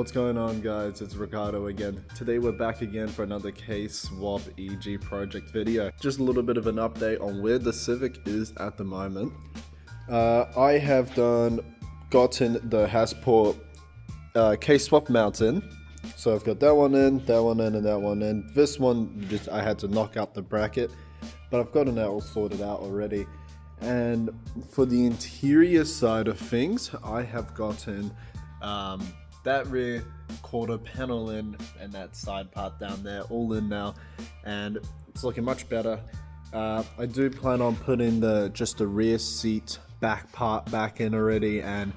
What's going on, guys? It's Ricardo again. Today we're back again for another K-Swap EG project video. Just a little bit of an update on where the Civic is at the moment. I have gotten the Hasport K-Swap mount in. So I've got that one in, and that one in. This one, I had to knock out the bracket, but I've gotten that all sorted out already. And for the interior side of things, I have gotten that rear quarter panel in and that side part down there all in now, and it's looking much better. I do plan on putting just the rear seat back part back in already and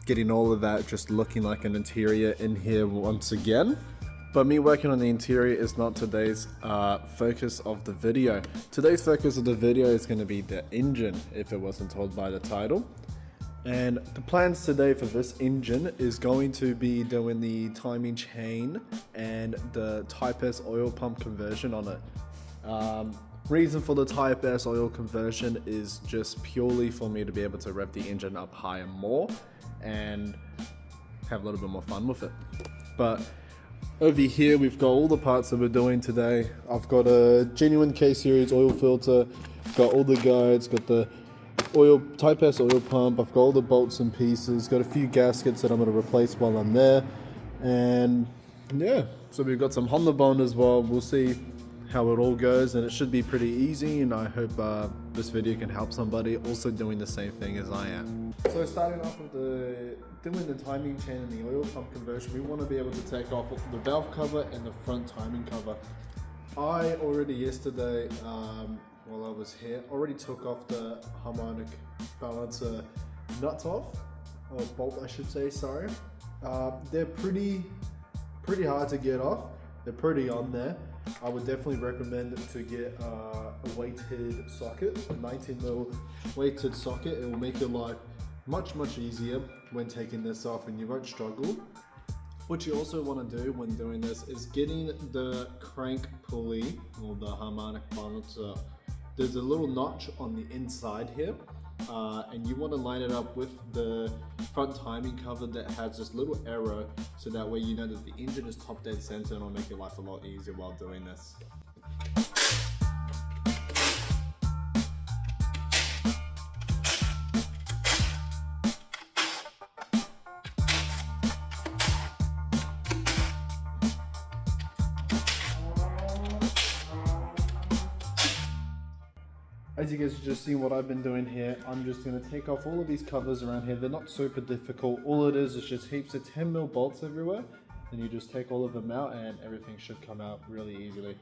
getting all of that just looking like an interior in here once again. But me working on the interior is not today's focus of the video. Today's focus of the video is going to be the engine, if it wasn't told by the title. And the plans today for this engine is going to be doing the timing chain and the Type S oil pump conversion on it. Reason for the Type S oil conversion is just purely for me to be able to rev the engine up higher more and have a little bit more fun with it. But over here we've got all the parts that we're doing today. I've got a genuine K-series oil filter, got all the guides, got the Type S oil pump, I've got all the bolts and pieces, got a few gaskets that I'm going to replace while I'm there, and yeah, so we've got some Honda bond as well. We'll see how it all goes, and it should be pretty easy, and I hope this video can help somebody also doing the same thing as I am. So starting off with doing the timing chain and the oil pump conversion, we want to be able to take off the valve cover and the front timing cover. I already yesterday, while I was here, already took off the harmonic balancer nuts off, or bolt I should say, sorry. They're pretty hard to get off. They're pretty on there. I would definitely recommend to get a weighted socket, a 19mm weighted socket. It will make your life much easier when taking this off, and you won't struggle. What you also want to do when doing this is getting the crank pulley or the harmonic balancer. There's a little notch on the inside here, and you want to line it up with the front timing cover that has this little arrow, so that way you know that the engine is top dead center, and it'll make your life a lot easier while doing this. As you guys have just seen what I've been doing here, I'm just going to take off all of these covers around here. They're not super difficult. All it is just heaps of 10mm bolts everywhere. And you just take all of them out and everything should come out really easily.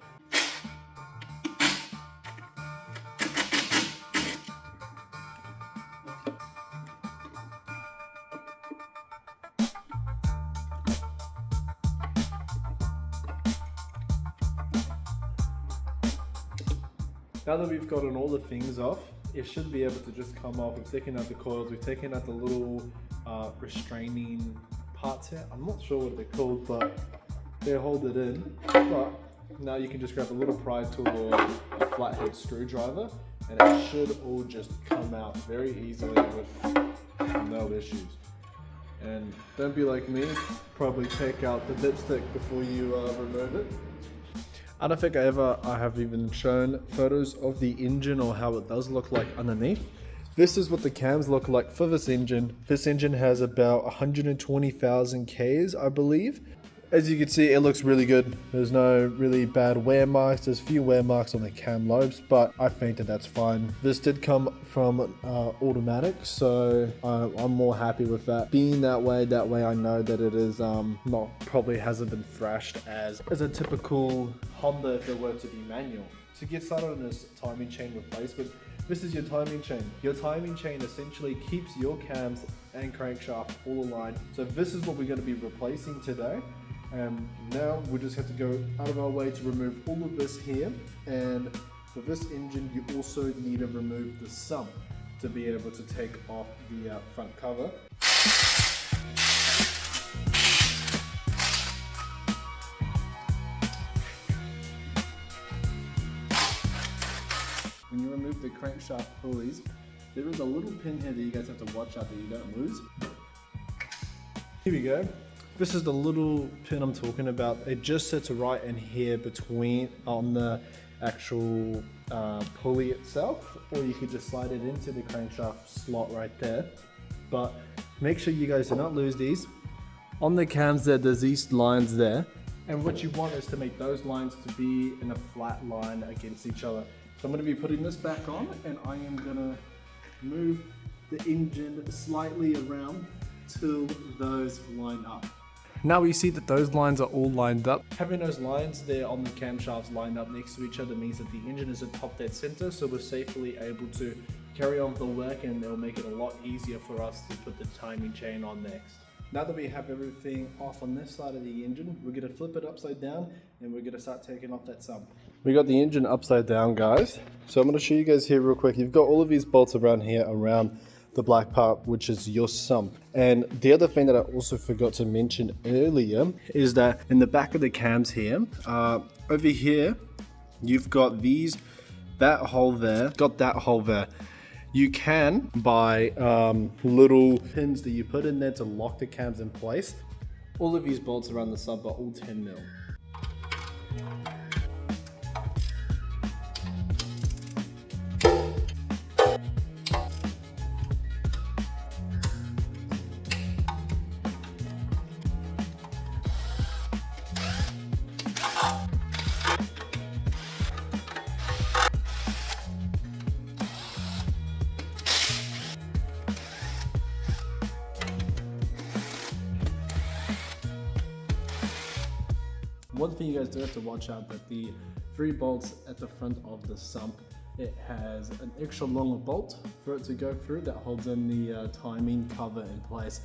Now that we've gotten all the things off, it should be able to just come off. We've taken out the coils, we've taken out the little restraining parts here. I'm not sure what they're called, but they hold it in. But now you can just grab a little pry tool or a flathead screwdriver, and it should all just come out very easily with no issues. And don't be like me, probably take out the dipstick before you remove it. I don't think I have even shown photos of the engine or how it does look like underneath. This is what the cams look like for this engine. This engine has about 120,000 Ks, I believe. As you can see, it looks really good. There's no really bad wear marks. There's a few wear marks on the cam lobes, but I think that's fine. This did come from automatic, so I'm more happy with that. Being that way I know that it is probably hasn't been thrashed as a typical Honda if it were to be manual. To get started on this timing chain replacement, this is your timing chain. Your timing chain essentially keeps your cams and crankshaft all aligned. So this is what we're going to be replacing today. And now we just have to go out of our way to remove all of this here. And for this engine, you also need to remove the sump to be able to take off the front cover. When you remove the crankshaft pulleys, there is a little pin here that you guys have to watch out that you don't lose. Here we go. This is the little pin I'm talking about. It just sits right in here between on the actual pulley itself, or you could just slide it into the crankshaft slot right there. But make sure you guys do not lose these. On the cams there's these lines there, and what you want is to make those lines to be in a flat line against each other. So I'm going to be putting this back on, and I am going to move the engine slightly around till those line up. Now we see that those lines are all lined up. Having those lines there on the camshafts lined up next to each other means that the engine is at top dead center, so we're safely able to carry on with the work, and it'll make it a lot easier for us to put the timing chain on next. Now that we have everything off on this side of the engine, we're going to flip it upside down and we're going to start taking off that sump. We got the engine upside down, guys. So I'm going to show you guys here real quick. You've got all of these bolts around here around the black part, which is your sump. And the other thing that I also forgot to mention earlier is that in the back of the cams here, over here, you've got that hole there, You can buy little pins that you put in there to lock the cams in place. All of these bolts around the sump are all 10 mil. One thing you guys do have to watch out, that the 3 bolts at the front of the sump, it has an extra longer bolt for it to go through that holds in the timing cover in place.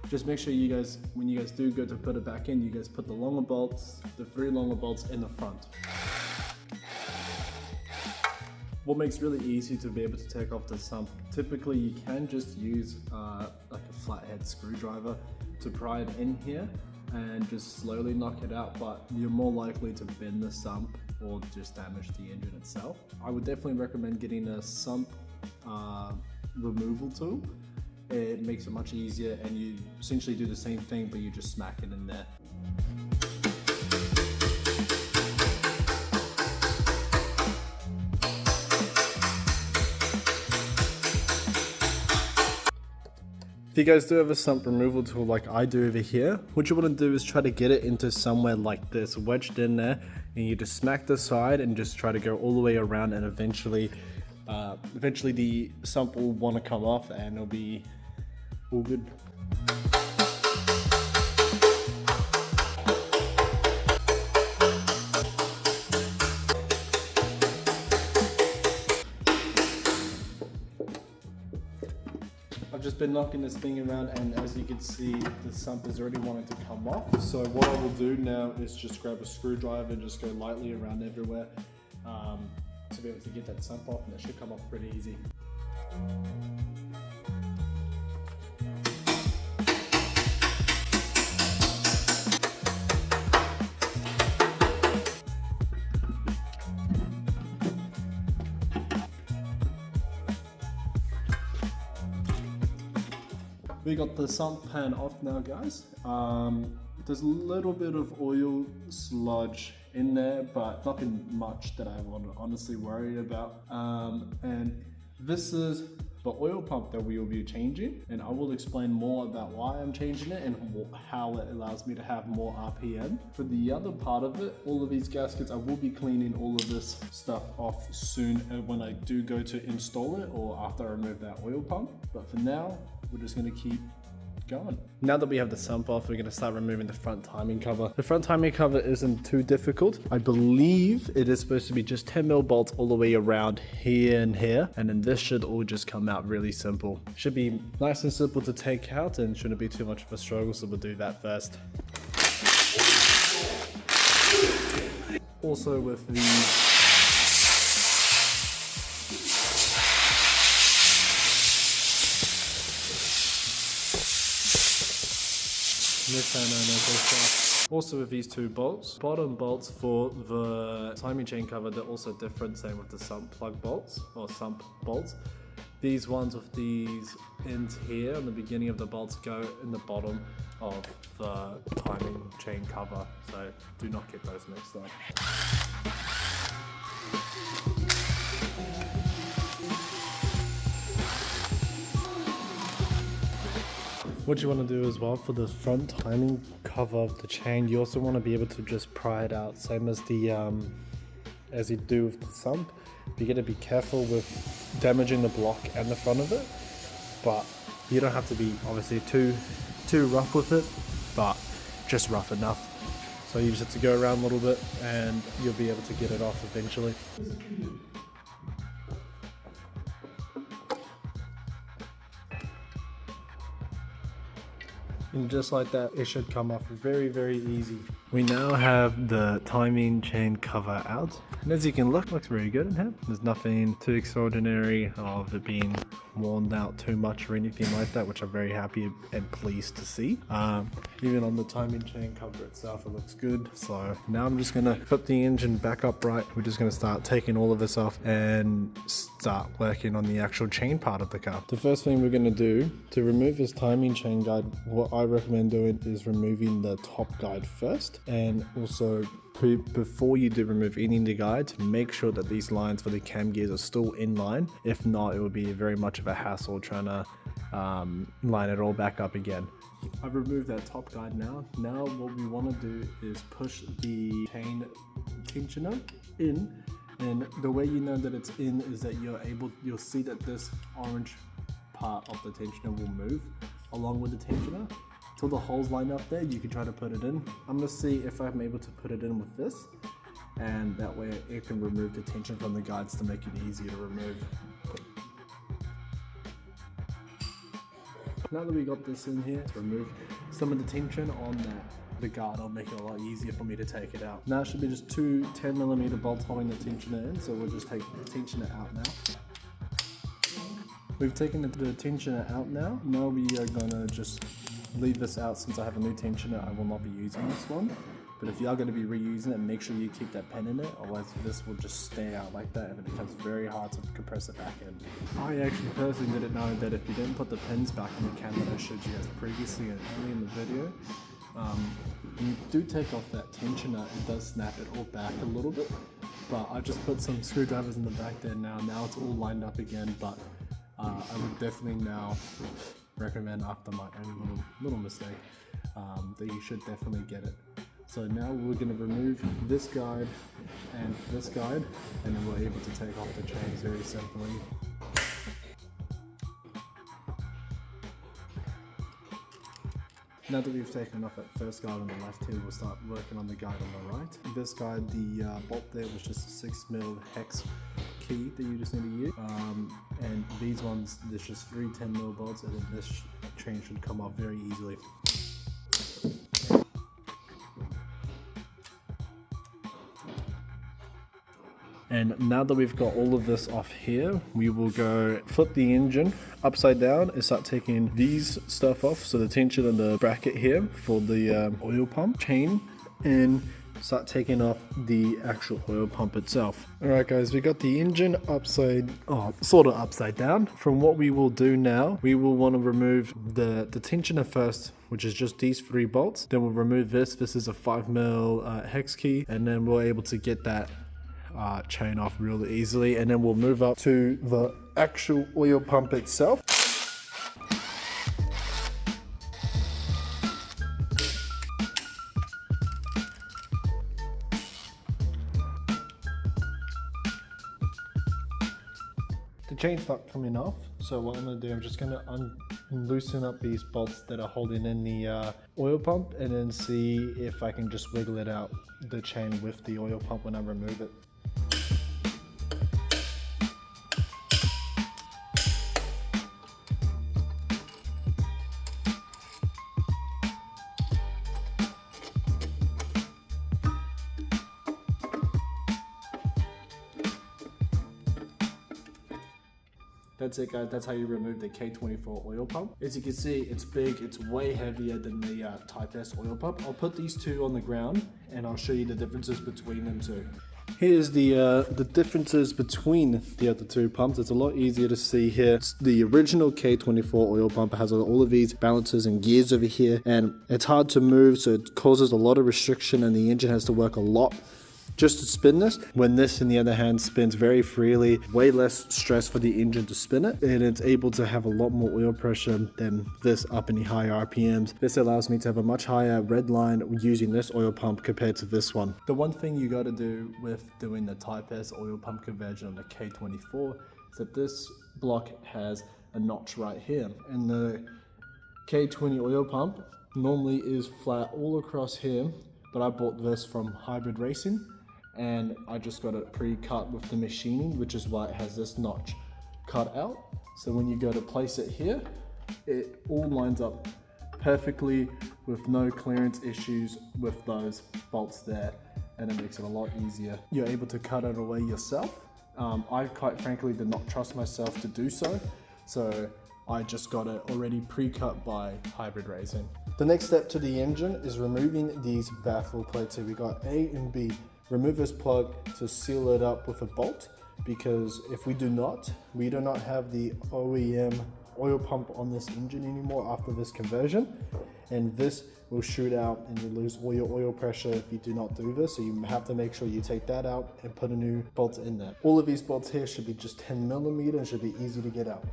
Just make sure you guys, when you guys do go to put it back in, you guys put the longer bolts, the 3 longer bolts in the front. What makes it really easy to be able to take off the sump, typically you can just use like a flathead screwdriver to pry it in here and just slowly knock it out, but you're more likely to bend the sump or just damage the engine itself. I would definitely recommend getting a sump removal tool. It makes it much easier, and you essentially do the same thing, but you just smack it in there. If you guys do have a sump removal tool like I do over here, what you want to do is try to get it into somewhere like this, wedged in there, and you just smack the side and just try to go all the way around, and eventually the sump will want to come off and it'll be all good. I've just been knocking this thing around, and as you can see, the sump is already wanting to come off. So what I will do now is just grab a screwdriver and just go lightly around everywhere to be able to get that sump off, and it should come off pretty easy. We got the sump pan off now, guys. There's a little bit of oil sludge in there, but nothing much that I want to honestly worry about. And this is the oil pump that we will be changing, and I will explain more about why I'm changing it and how it allows me to have more RPM. For the other part of it, all of these gaskets, I will be cleaning all of this stuff off soon when I do go to install it, or after I remove that oil pump. But for now, we're just going to keep going. Now that we have the sump off, we're going to start removing the front timing cover. The front timing cover isn't too difficult. I believe it is supposed to be just 10 mil bolts all the way around here and here, and then this should all just come out really simple. Should be nice and simple to take out and shouldn't be too much of a struggle, so we'll do that first. Also with the also with these 2 bolts, bottom bolts for the timing chain cover, they're also different, same with the sump plug bolts or sump bolts. These ones with these ends here on the beginning of the bolts go in the bottom of the timing chain cover, so do not get those mixed up. What you want to do as well for the front timing cover of the chain, you also want to be able to just pry it out, same as the as you do with the sump. You got to be careful with damaging the block and the front of it, but you don't have to be obviously too rough with it, but just rough enough. So you just have to go around a little bit and you'll be able to get it off eventually. And just like that, it should come off very, very easy. We now have the timing chain cover out, and as you can look, looks very good in here. There's nothing too extraordinary of it being worn out too much or anything like that, which I'm very happy and pleased to see. Even on the timing chain cover itself, it looks good. So now I'm just gonna put the engine back upright. We're just gonna start taking all of this off and start working on the actual chain part of the car. The first thing we're gonna do to remove this timing chain guide, what I recommend doing is removing the top guide first, and also before you do remove any of the guides, make sure that these lines for the cam gears are still in line. If not, it will be very much of a hassle trying to line it all back up again. I've removed that top guide now. Now what we want to do is push the chain tensioner in, and the way you know that it's in is that you'll see that this orange part of the tensioner will move along with the tensioner. Till the holes line up there, you can try to put it in. I'm gonna see if I'm able to put it in with this, and that way it can remove the tension from the guides to make it easier to remove. Now that we got this in here, to remove some of the tension on the guard, I'll make it a lot easier for me to take it out. Now it should be just two 10mm bolts holding the tensioner in, so we'll just take the tensioner out now. We've taken the tensioner out now. Now we are gonna just leave this out. Since I have a new tensioner, I will not be using this one. But if you are going to be reusing it, make sure you keep that pin in it, otherwise this will just stay out like that and it becomes very hard to compress it back in. I actually personally didn't know that if you didn't put the pins back in the can that I showed you guys previously and early in the video, you do take off that tensioner, it does snap it all back a little bit. But I just put some screwdrivers in the back there now. Now it's all lined up again, but I would definitely now recommend, after my own little mistake, that you should definitely get it. So now we're going to remove this guide and this guide, and then we're able to take off the chains very simply. Now that we've taken off that first guide on the left here, we'll start working on the guide on the right. This guide, the bolt there was just a 6mm hex key that you just need to use. And these ones, there's just 3 10mm bolts, and then this chain should come off very easily. And now that we've got all of this off here, we will go flip the engine upside down and start taking these stuff off. So the tension and the bracket here for the oil pump chain, and start taking off the actual oil pump itself. Alright guys, we got the engine sort of upside down. From what we will do now, we will want to remove the tensioner first, which is just these 3 bolts. Then we'll remove this. This is a 5mm hex key, and then we're able to get that chain off really easily, and then we'll move up to the actual oil pump itself. The chain's not coming off, so what I'm going to do, I'm just going to loosen up these bolts that are holding in the oil pump, and then see if I can just wiggle it out, the chain with the oil pump, when I remove it. That's it guys, that's how you remove the K24 oil pump. As you can see, it's big, it's way heavier than the Type S oil pump. I'll put these two on the ground and I'll show you the differences between them two. Here's the differences between the other two pumps. It's a lot easier to see here. The original K24 oil pump has all of these balances and gears over here, and it's hard to move, so it causes a lot of restriction, and the engine has to work a lot just to spin this. When this, on the other hand, spins very freely, way less stress for the engine to spin it, and it's able to have a lot more oil pressure than this up in the higher RPMs. This allows me to have a much higher red line using this oil pump compared to this one. The one thing you got to do with doing the Type S oil pump conversion on the K24 is that this block has a notch right here, and the K20 oil pump normally is flat all across here, but I bought this from Hybrid Racing, and I just got it pre-cut with the machining, which is why it has this notch cut out. So when you go to place it here, it all lines up perfectly with no clearance issues with those bolts there, and it makes it a lot easier. You're able to cut it away yourself. I quite frankly did not trust myself to do so, so I just got it already pre-cut by Hybrid Racing. The next step to the engine is removing these baffle plates. So we got A and B. Remove this plug to seal it up with a bolt, because if we do not have the OEM oil pump on this engine anymore after this conversion, and this will shoot out and you lose all your oil pressure if you do not do this. So you have to make sure you take that out and put a new bolt in there. All of these bolts here should be just 10 millimeter and should be easy to get out.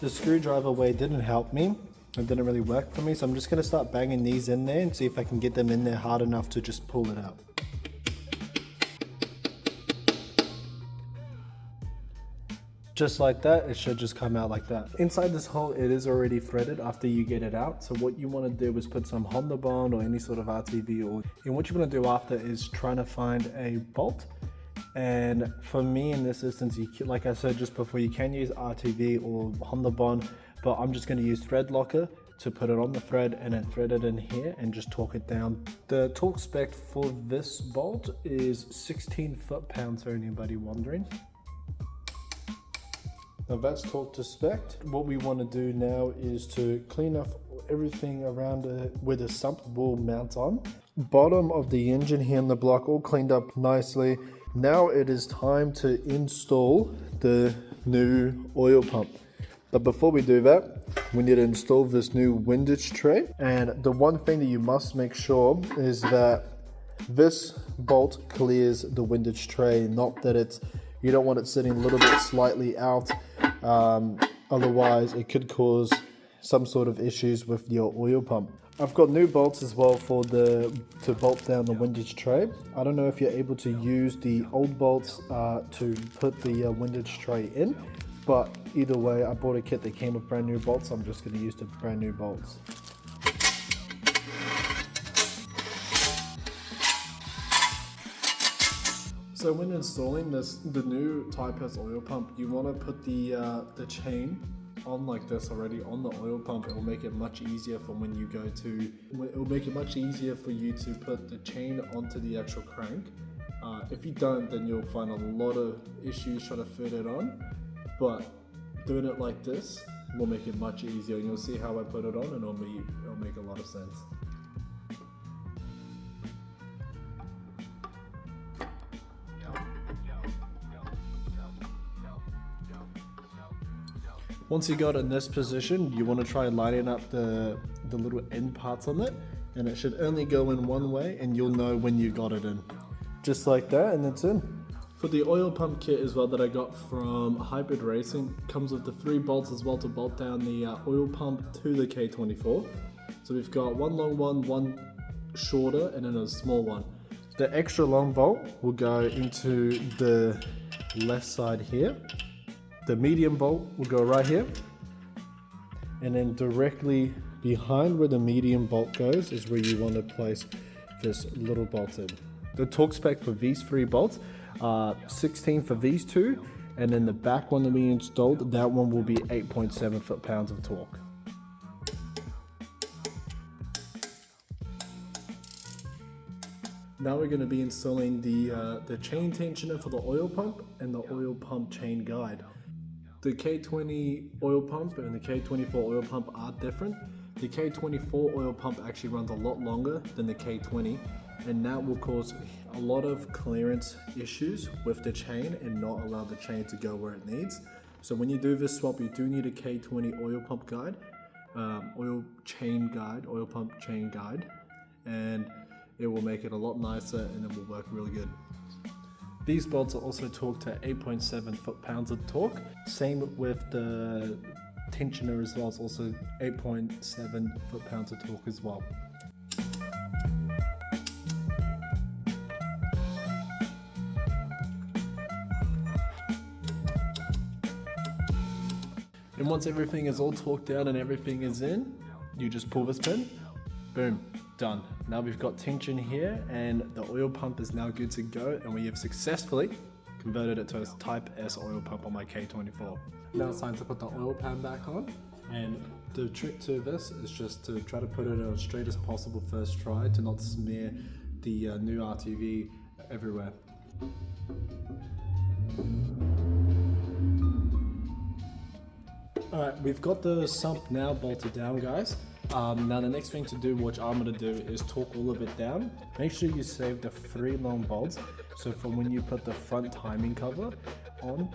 The screwdriver way didn't help me. It didn't really work for me, so I'm just going to start banging these in there and see if I can get them in there hard enough to just pull it out. Just like that, it should just come out like that. Inside this hole, it is already threaded after you get it out. So what you want to do is put some Honda Bond or any sort of RTV oil. And what you want to do after is trying to find a bolt. And for me in this instance, like I said just before, you can use RTV or Honda Bond, but I'm just going to use thread locker to put it on the thread and then thread it in here and just torque it down. The torque spec for this bolt is 16 foot-pounds for anybody wondering. Now that's torque to spec. What we want to do now is to clean off everything around where the sump will mount on. Bottom of the engine here in the block all cleaned up nicely. Now it is time to install the new oil pump. But before we do that, we need to install this new windage tray. And the one thing that you must make sure is that this bolt clears the windage tray, not that you don't want it sitting a little bit slightly out. Otherwise it could cause some sort of issues with your oil pump. I've got new bolts as well to bolt down the windage tray. I don't know if you're able to use the old bolts to put the windage tray in, but either way, I bought a kit that came with brand new bolts, so I'm just going to use the brand new bolts. So when installing the new Type S oil pump, you want to put the chain on like this already on the oil pump. It will make it much easier for when you go to, it will make it much easier for you to put the chain onto the actual crank. If you don't, then you'll find a lot of issues trying to fit it on, but doing it like this will make it much easier, and you'll see how I put it on, and it'll make a lot of sense. Once you got it in this position, you want to try lining up the little end parts on it, and it should only go in one way, and you'll know when you got it in. Just like that, and it's in. For the oil pump kit as well that I got from Hybrid Racing, comes with the 3 bolts as well to bolt down the oil pump to the K24. So we've got one long one shorter, and then a small one. The extra long bolt will go into the left side here. The medium bolt will go right here, and then directly behind where the medium bolt goes is where you want to place this little bolt in. The torque spec for these 3 bolts are 16 for these 2, and then the back one that we installed, that one will be 8.7 foot-pounds of torque. Now we're going to be installing the chain tensioner for the oil pump and the oil pump chain guide. The K20 oil pump and the K24 oil pump are different. The K24 oil pump actually runs a lot longer than the K20, and that will cause a lot of clearance issues with the chain and not allow the chain to go where it needs. So when you do this swap, you do need a K20 oil pump guide, oil pump chain guide, and it will make it a lot nicer and it will work really good. These bolts are also torqued to 8.7 foot-pounds of torque. Same with the tensioner as well, it's also 8.7 foot-pounds of torque as well. And once everything is all torqued down and everything is in, you just pull this pin, boom, done. Now we've got tension here and the oil pump is now good to go, and we have successfully converted it to a Type S oil pump on my K24. Now it's time to put the oil pan back on, and the trick to this is just to try to put it as straight as possible first try to not smear the new RTV everywhere. Alright, we've got the sump now bolted down, guys. Now the next thing to do, which I'm going to do, is torque all of it down. Make sure you save the 3 long bolts, so for when you put the front timing cover on,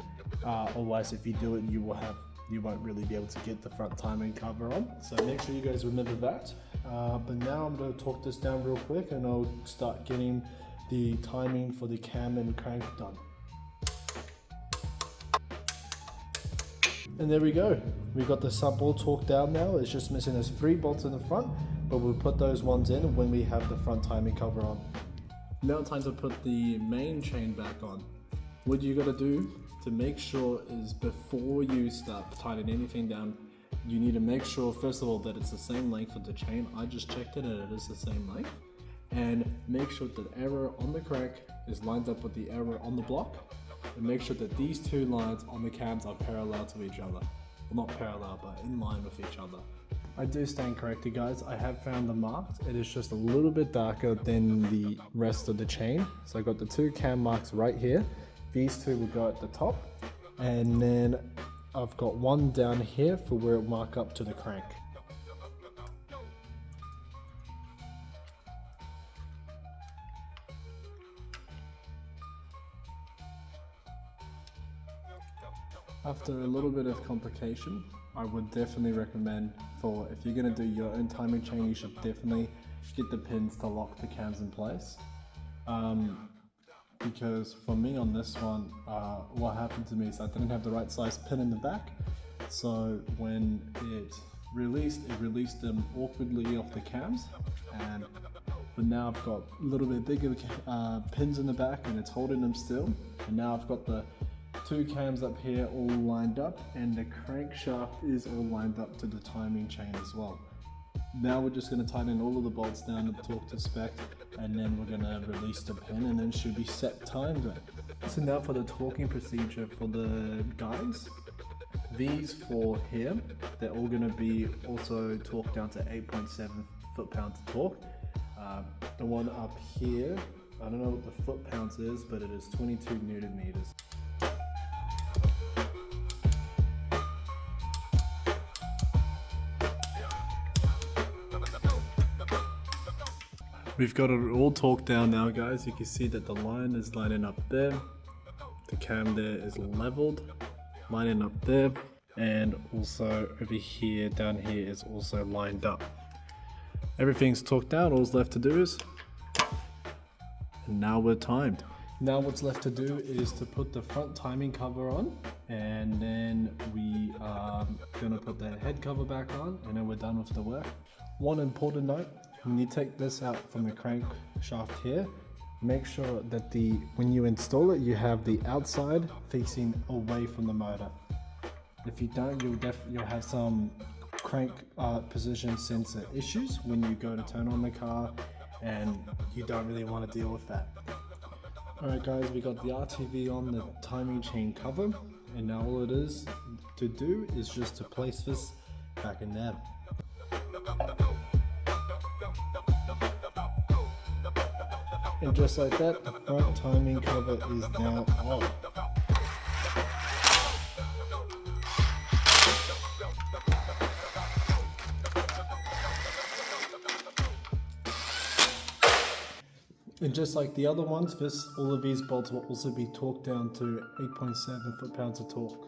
otherwise if you do it you won't really be able to get the front timing cover on. So make sure you guys remember that. But now I'm going to torque this down real quick and I'll start getting the timing for the cam and crank done. And there we go. We've got the sump all torqued down now. It's just missing those 3 bolts in the front, but we'll put those ones in when we have the front timing cover on. Now time to put the main chain back on. What you gotta do to make sure is before you start tightening anything down, you need to make sure first of all that it's the same length of the chain. I just checked it and it is the same length. And make sure that the error on the crank is lined up with the error on the block. And make sure that these 2 lines on the cams are parallel to each other. Well, not parallel, but in line with each other. I do stand corrected, guys. I have found the marks. It is just a little bit darker than the rest of the chain. So I got the 2 cam marks right here. These 2 will go at the top. And then I've got 1 down here for where it mark up to the crank. After a little bit of complication, I would definitely recommend for if you're going to do your own timing chain, you should definitely get the pins to lock the cams in place. Because for me on this one, what happened to me is I didn't have the right size pin in the back. So when it released them awkwardly off the cams. But now I've got a little bit bigger pins in the back and it's holding them still. And now I've got the 2 cams up here all lined up, and the crankshaft is all lined up to the timing chain as well. Now we're just going to tighten all of the bolts down and torque to spec, and then we're going to release the pin and then should be set timed. So now for the torquing procedure for the guides. These 4 here, they're all going to be also torqued down to 8.7 foot-pounds of torque. The one up here, I don't know what the foot-pounds is, but it is 22 Newton meters. We've got it all torqued down now, guys. You can see that the line is lining up there. The cam there is leveled, lining up there. And also over here, down here is also lined up. Everything's torqued down, all's left to do is, and now we're timed. Now what's left to do is to put the front timing cover on, and then we are gonna put the head cover back on, and then we're done with the work. One important note, when you take this out from the crankshaft here, make sure that when you install it, you have the outside facing away from the motor. If you don't, you'll have some crank position sensor issues when you go to turn on the car, and you don't really want to deal with that. Alright guys, we got the RTV on the timing chain cover, and now all it is to do is just to place this back in there. And just like that, the front timing cover is now on. And just like the other ones, all of these bolts will also be torqued down to 8.7 foot-pounds of torque.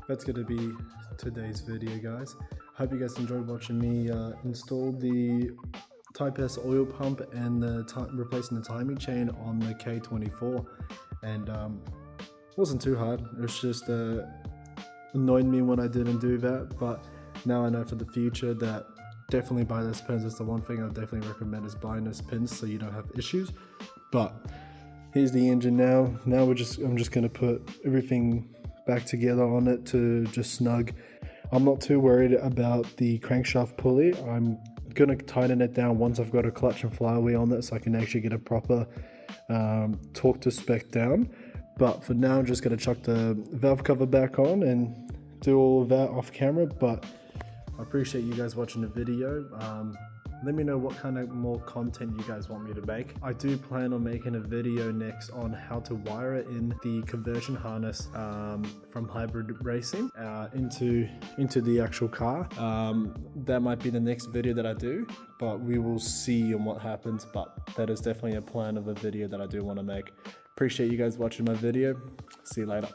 That's going to be today's video, guys. Hope you guys enjoyed watching me install the Type S oil pump and replacing the timing chain on the K24. And wasn't too hard. It was just annoyed me when I didn't do that, but now I know for the future that definitely buy those pins. That's the one thing I definitely recommend, is buying those pins so you don't have issues. But here's the engine now. Now I'm just gonna put everything back together on it to just snug. I'm not too worried about the crankshaft pulley. I'm gonna tighten it down once I've got a clutch and flywheel on it, so I can actually get a proper torque to spec down. But for now, I'm just gonna chuck the valve cover back on and do all of that off camera. But I appreciate you guys watching the video. Let me know what kind of more content you guys want me to make. I do plan on making a video next on how to wire it in the conversion harness from hybrid racing into the actual car. That might be the next video that I do, but we will see on what happens. But that is definitely a plan of a video that I do want to make. Appreciate you guys watching my video. See you later.